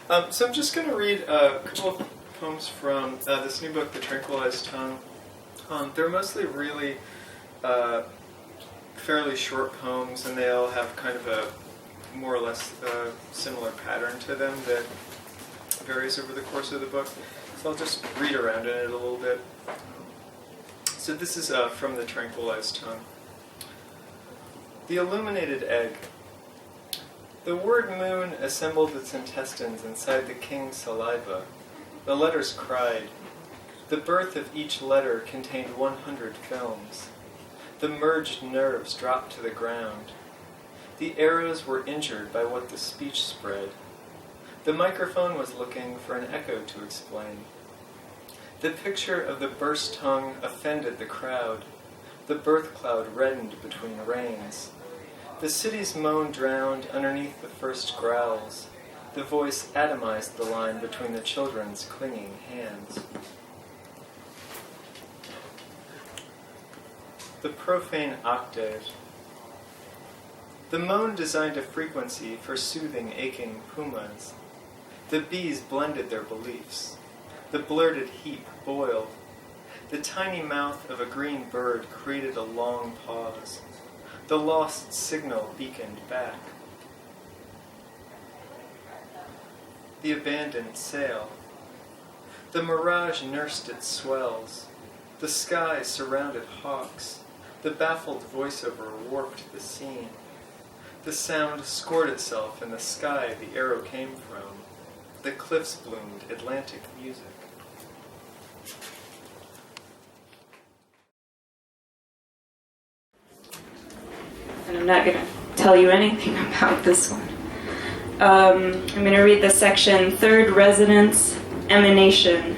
So I'm just going to read a couple of poems from this new book, The Tranquilized Tongue. They're mostly really fairly short poems, and they all have kind of a more or less similar pattern to them that varies over the course of the book. So I'll just read around in it a little bit. So this is from The Tranquilized Tongue. The illuminated egg. The word moon assembled its intestines inside the king's saliva. The letters cried. The birth of each letter contained 100 films. The merged nerves dropped to the ground. The arrows were injured by what the speech spread. The microphone was looking for an echo to explain. The picture of the burst tongue offended the crowd. The birth cloud reddened between rains. The city's moan drowned underneath the first growls. The voice atomized the line between the children's clinging hands. The profane octave. The moan designed a frequency for soothing aching pumas. The bees blended their beliefs. The blurted heap boiled. The tiny mouth of a green bird created a long pause. The lost signal beaconed back. The abandoned sail. The mirage nursed its swells. The sky surrounded hawks. The baffled voiceover warped the scene. The sound scored itself in the sky the arrow came from. The cliffs bloomed Atlantic music. And I'm not going to tell you anything about this one. I'm going to read the section, Third Resonance, Emanation.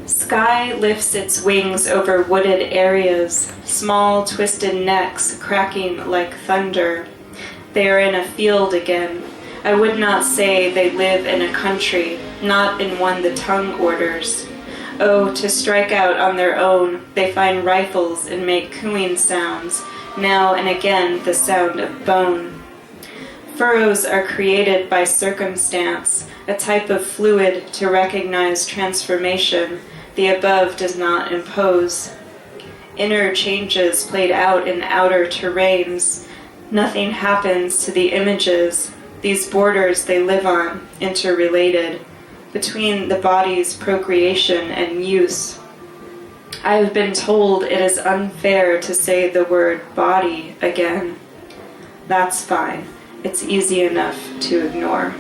Sky lifts its wings over wooded areas, small twisted necks cracking like thunder. They are in a field again. I would not say they live in a country, not in one the tongue orders. Oh, to strike out on their own, they find rifles and make cooing sounds, now and again the sound of bone. Furrows are created by circumstance, a type of fluid to recognize transformation. The above does not impose. Inner changes played out in outer terrains. Nothing happens to the images. These borders they live on, interrelated, between the body's procreation and use. I have been told it is unfair to say the word body again. That's fine. It's easy enough to ignore.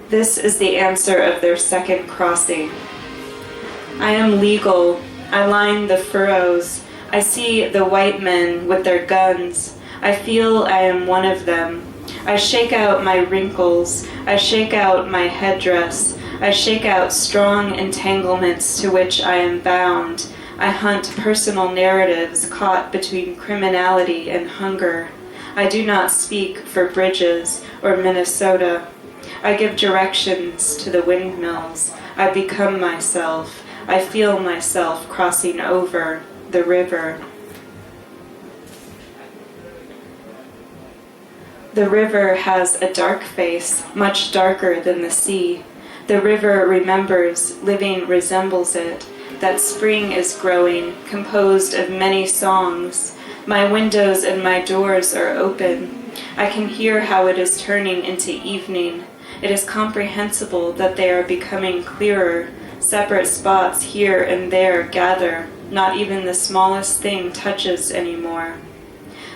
This is the answer of their second crossing. I am legal. I line the furrows. I see the white men with their guns. I feel I am one of them. I shake out my wrinkles. I shake out my headdress. I shake out strong entanglements to which I am bound. I hunt personal narratives caught between criminality and hunger. I do not speak for Bridges or Minnesota. I give directions to the windmills. I become myself. I feel myself crossing over the river. The river has a dark face, much darker than the sea. The river remembers, living resembles it, that spring is growing, composed of many songs. My windows and my doors are open. I can hear how it is turning into evening. It is comprehensible that they are becoming clearer. Separate spots here and there gather. Not even the smallest thing touches anymore.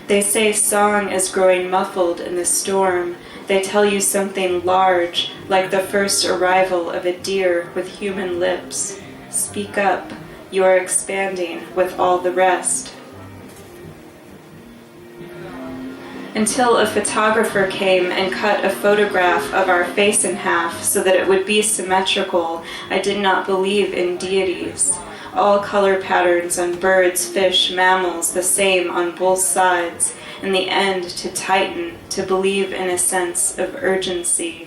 They say song is growing muffled in the storm. They tell you something large, like the first arrival of a deer with human lips. Speak up. You are expanding with all the rest. Until a photographer came and cut a photograph of our face in half so that it would be symmetrical, I did not believe in deities. All color patterns on birds, fish, mammals, the same on both sides. In the end, to tighten, to believe in a sense of urgency.